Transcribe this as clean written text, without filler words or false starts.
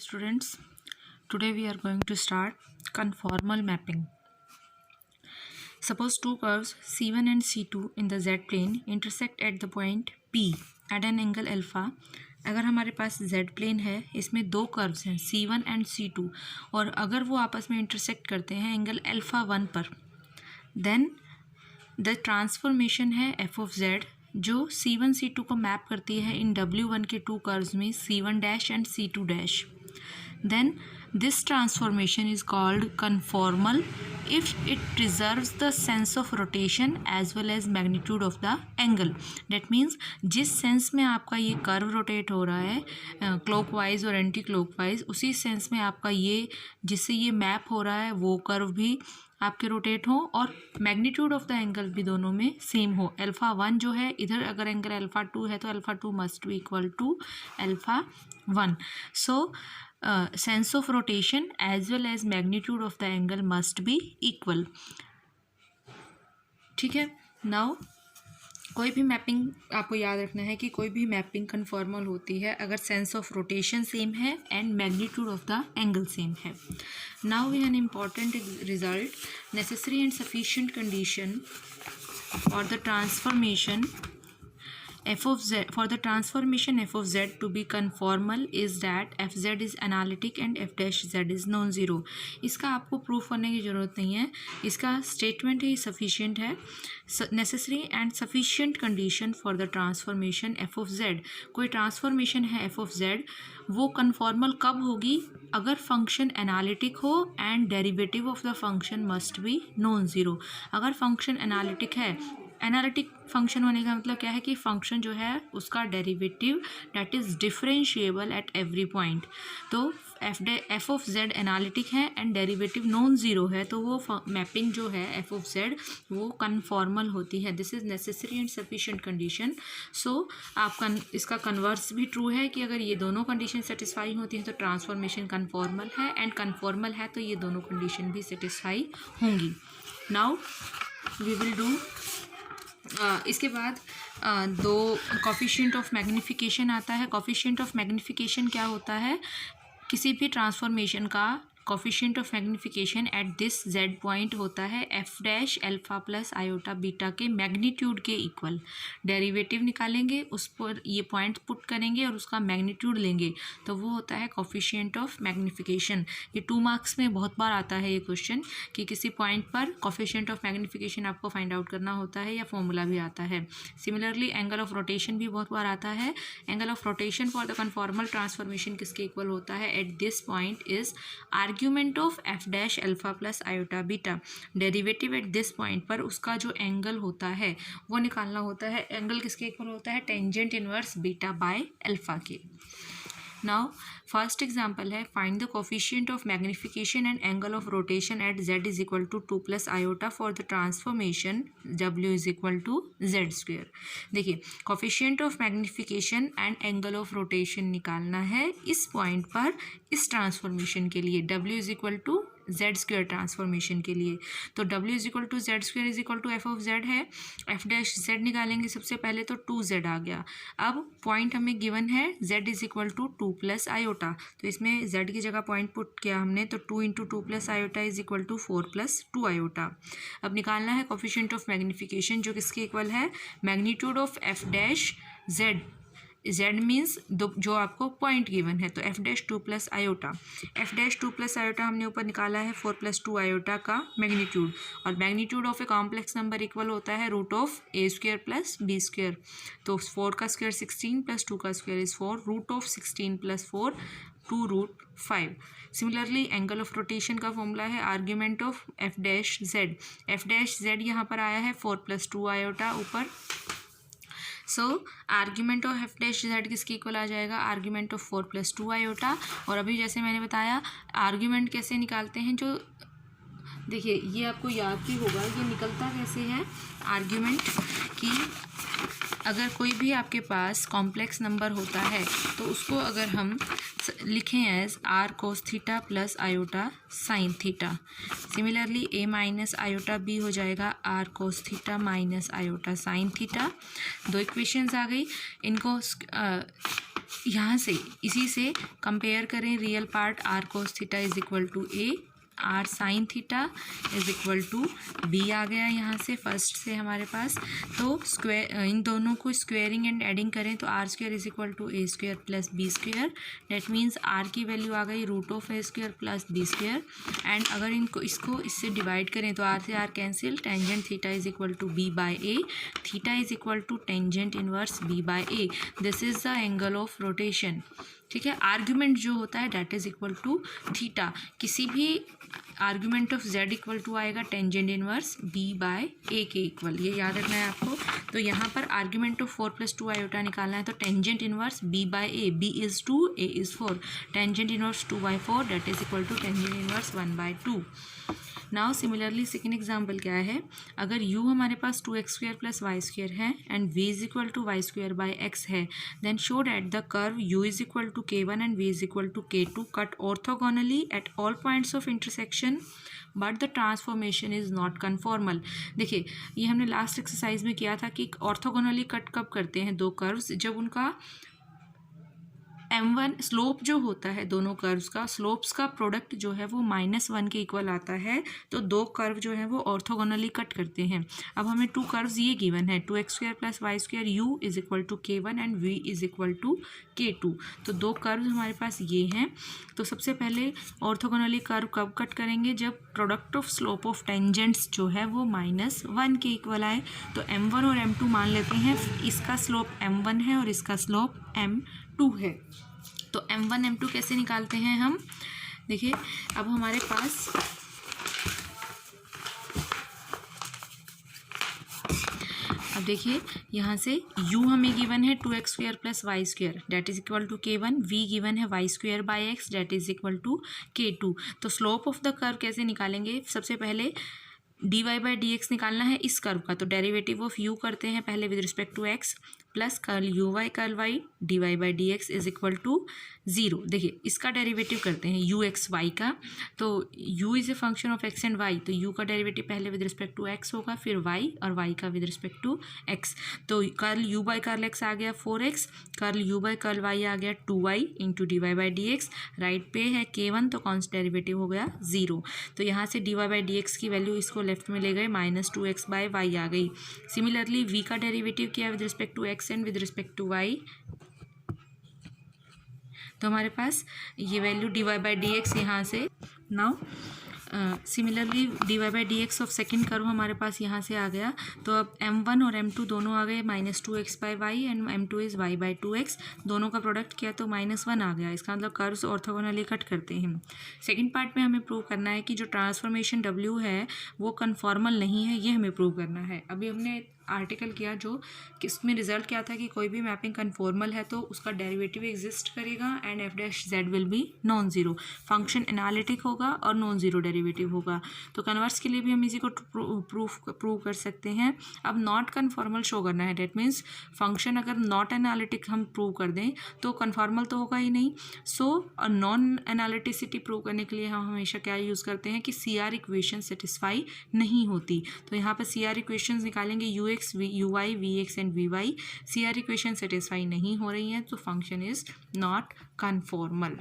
Students, today we are going to start conformal mapping. Suppose two curves C1 and C2 in the Z plane intersect at the point P at an angle alpha. अगर हमारे पास Z plane है, इसमें दो curves हैं C1 and C2 और अगर वो आपस में इंटरसेक्ट करते हैं एंगल अल्फा 1 पर, देन द ट्रांसफॉर्मेशन है f ऑफ Z जो C1 C2 को मैप करती है इन W1 के टू कर्व्स में C1 dash and C2 dash. Then this transformation is called conformal if it preserves the sense of rotation as well as magnitude of the angle. That means जिस sense में आपका ये curve rotate हो रहा है clockwise और anti clockwise, उसी sense में आपका ये जिससे ये मैप हो रहा है वो कर्व भी आपके रोटेट हो और मैग्नीट्यूड ऑफ द एंगल भी दोनों में सेम हो. अल्फा 1 जो है इधर अगर एंगल अल्फा 2 है तो alpha 2 must be equal to alpha 1. So sense of rotation as well as magnitude of the angle must be equal. ठीक है. नाउ कोई भी मैपिंग आपको याद रखना है कि कोई भी मैपिंग कन्फॉर्मल होती है अगर सेंस ऑफ रोटेशन सेम है and magnitude of the angle same है. Now we an important result necessary and sufficient condition for the transformation f of z. For the transformation f of z to be conformal is that fz is analytic and f dash z is non-zero. इसका आपको proof करने की ज़रूरत नहीं है, इसका statement ही sufficient है. Necessary and sufficient condition for the transformation f of z. कोई ट्रांसफॉर्मेशन है f of z, वो कन्फॉर्मल कब होगी? अगर फंक्शन एनालिटिक हो and derivative of the function must be non zero. अगर फंक्शन एनालिटिक है, एनालिटिक फंक्शन होने का मतलब क्या है कि फंक्शन जो है उसका derivative that is differentiable at every point. तो एफ ऑफ जेड एनालिटिक है एंड डेरिवेटिव नॉन ज़ीरो है, तो वो मैपिंग जो है एफ ऑफ जेड वो कन्फॉर्मल होती है. This is necessary and sufficient condition. So आप इसका कन्वर्स भी ट्रू है कि अगर ये दोनों कंडीशन सेटिस्फाई होती हैं तो ट्रांसफॉर्मेशन कन्फॉर्मल है, एंड कन्फॉर्मल है तो ये दोनों कंडीशन भी सेटिस्फाई होंगी. नाउ वी विल डू इसके बाद दो कोफिशिएंट ऑफ मैग्निफिकेशन आता है. कोफिशिएंट ऑफ मैग्निफिकेशन क्या होता है? किसी भी ट्रांसफॉर्मेशन का coefficient of magnification at this Z point होता है f dash alpha plus iota beta के मैग्नीट्यूड के इक्वल. डेरिवेटिव निकालेंगे, उस पर ये पॉइंट पुट करेंगे और उसका मैग्नीट्यूड लेंगे, तो वो होता है कोफिशिएंट ऑफ मैग्निफिकेशन. ये 2 मार्क्स में बहुत बार आता है ये क्वेश्चन कि किसी पॉइंट पर कोफिशिएंट ऑफ मैग्निफिकेशन आपको फाइंड आउट करना होता है या फॉर्मूला भी आता है. सिमिलरली एंगल ऑफ रोटेशन भी बहुत बार आता है. Angle of rotation for the conformal transformation किसके इक्वल होता है? At this point is argument of F dash alpha plus iota beta. Derivative at this point पर उसका जो एंगल होता है वो निकालना होता है. एंगल किसके इक्वल होता है? Tangent inverse beta by alpha के. नाउ फर्स्ट एग्जाम्पल है find the coefficient of magnification and angle of rotation at z is equal to 2 plus iota for the transformation w is equal to Z square. देखिए coefficient of magnification and angle of rotation निकालना है इस point पर इस transformation के लिए w is equal to Z square transformation के लिए. तो w is equal to Z square is equal to f of z है. एफ डैश जेड निकालेंगे सबसे पहले तो 2z आ गया. अब पॉइंट हमें गिवन है z is equal to 2 plus iota, तो इसमें z की जगह पॉइंट पुट किया हमने, तो 2 into 2 plus iota is equal to 4 plus 2 iota. अब निकालना है कोफिशिएंट ऑफ मैग्निफिकेशन जो किसके इक्वल है? Magnitude of F dash z. z means जो आपको पॉइंट गिवन है, तो f dash 2 plus iota. F dash 2 plus iota हमने ऊपर निकाला है 4 प्लस 2 आयोटा का मैग्नीट्यूड, और magnitude of a complex number equal होता है root of a square plus b square. तो 4 का स्क्वेयर 16 प्लस 2 का square is 4, root of 16 plus 4 2 root 5. Similarly angle of rotation का फॉर्मूला है argument of F dash Z. F dash Z यहाँ पर आया है 4 प्लस 2 आयोटा ऊपर. So argument of F dash Z किसके इक्वल आ जाएगा? Argument of 4 plus 2 iota. और अभी जैसे मैंने बताया आर्ग्यूमेंट कैसे निकालते हैं, जो देखिए ये आपको याद भी होगा ये निकलता कैसे है आर्ग्यूमेंट की. अगर कोई भी आपके पास कॉम्प्लेक्स नंबर होता है तो उसको अगर हम लिखें as R cos theta plus iota sine theta. Similarly A minus iota B हो जाएगा R cos theta minus iota sine theta. 2 equations आ गई. इनको यहाँ से इसी से कंपेयर करें real part R cos theta is equal to A, R sine theta is equal to B आ गया यहाँ से फर्स्ट से हमारे पास। तो स्क्वायर इन दोनों को स्क्वेयरिंग एंड एडिंग करें तो r square is equal to a square plus b square, that means r की वैल्यू आ गई root of a square plus b square. And अगर इसको इससे डिवाइड करें तो आर से r cancel, tangent theta is equal to b by a, theta is equal to tangent inverse B by a, this is the angle of rotation. ठीक है, argument जो होता है that is equal to theta, किसी भी argument of z equal to आएगा tangent inverse B by a के equal, ये याद रखना है आपको। तो यहाँ पर आर्ग्यूमेंट ऑफ 4 + 2 आयोटा निकालना है, तो tangent inverse B by A, B is 2, A is 4, tangent inverse 2/4 that is equal to tangent inverse 1/2। Now similarly second example क्या है, अगर u हमारे पास 2x² + y² है and v is equal to y² / x है, then show that the curve u is equal to k1 and v is equal to k2 cut orthogonally at all points of intersection but the transformation is not conformal. देखिए ये हमने last exercise में किया था कि orthogonally cut कब करते हैं दो कर्व्स, जब उनका m1 स्लोप जो होता है दोनों कर्व्स का, स्लोप्स का प्रोडक्ट जो है वो -1 के इक्वल आता है, तो दो कर्व जो है वो ऑर्थोगोनली कट करते हैं। अब हमें 2 कर्व्स ये गिवन है, 2x² + y² u is equal to k1 and v is equal to k2, तो दो कर्व हमारे पास ये हैं। तो सबसे पहले ऑर्थोगोनली कर्व कब कट करेंगे, जब product of slope of tangents जो है वो -1 के इक्वल आए। तो m1 और m2 मान लेते हैं, इसका स्लोप m1 है और इसका स्लोप m2 है। तो m1 m2 कैसे निकालते हैं हम, देखिए अब हमारे पास अब देखिए यहाँ से u हमें गिवन है 2x² + y² that is equal to k1, v given है y² / x that is equal to k2। तो स्लोप ऑफ द कर्व कैसे निकालेंगे, सबसे पहले dy/dx निकालना है इस कर्व का, तो डेरिवेटिव ऑफ u करते हैं पहले with respect to x plus curl uy curl y dy/dx is equal to 0। देखिए इसका डेरिवेटिव करते हैं ux/y का, तो u is a function of x and y, तो u का डेरिवेटिव पहले विद रिस्पेक्ट टू x होगा, फिर y और y का विद रिस्पेक्ट टू x। तो कर्ल u/कर्ल x आ गया 4x, कर्ल u/कर्ल y आ गया 2y इंटू dy/dx, राइट पे है k1 तो कौन सा डेरिवेटिव हो गया 0। तो यहाँ से dy/dx की वैल्यू इसको लेफ्ट में ले गए, -2x/y आ गई। सिमिलरली v का डेरिवेटिव किया with respect to x and with respect to y, तो हमारे पास ये वैल्यू dy/dx यहाँ से। Now similarly dy/dx of second curve हमारे पास यहाँ से आ गया, तो अब m1 और m2 दोनों आ गए -2x/y and m2 is y/2x, दोनों का प्रोडक्ट किया तो -1 आ गया। इसका मतलब कर्व्स ऑर्थोगोनली कट करते हैं। सेकंड पार्ट में हमें प्रूव करना है कि जो ट्रांसफॉर्मेशन w है वो कन्फॉर्मल नहीं है, ये हमें प्रूव करना है। अभी हमने आर्टिकल किया जो किसमें रिजल्ट क्या था कि कोई भी मैपिंग कन्फॉर्मल है तो उसका डेरिवेटिव एग्जिस्ट करेगा and f' will be non zero, function analytic होगा और नॉन ज़ीरो डेरिवेटिव होगा। तो कन्वर्स के लिए भी हम इसी को प्रूव कर सकते हैं। अब नॉट कन्फॉर्मल शो करना है, डेट मीन्स फंक्शन अगर नॉट एनालिटिक हम प्रूव कर दें तो कन्फॉर्मल तो होगा ही नहीं। सो नॉन एनालिटिसिटी प्रूव करने के लिए हम हमेशा क्या यूज़ करते हैं कि CR इक्वेशन सेटिस्फाई नहीं होती। तो यहाँ पर CR इक्वेशन निकालेंगे ux, uy, vx and vy, CR equation satisfy नहीं हो रही है तो फंक्शन इज नॉट कन्फॉर्मल।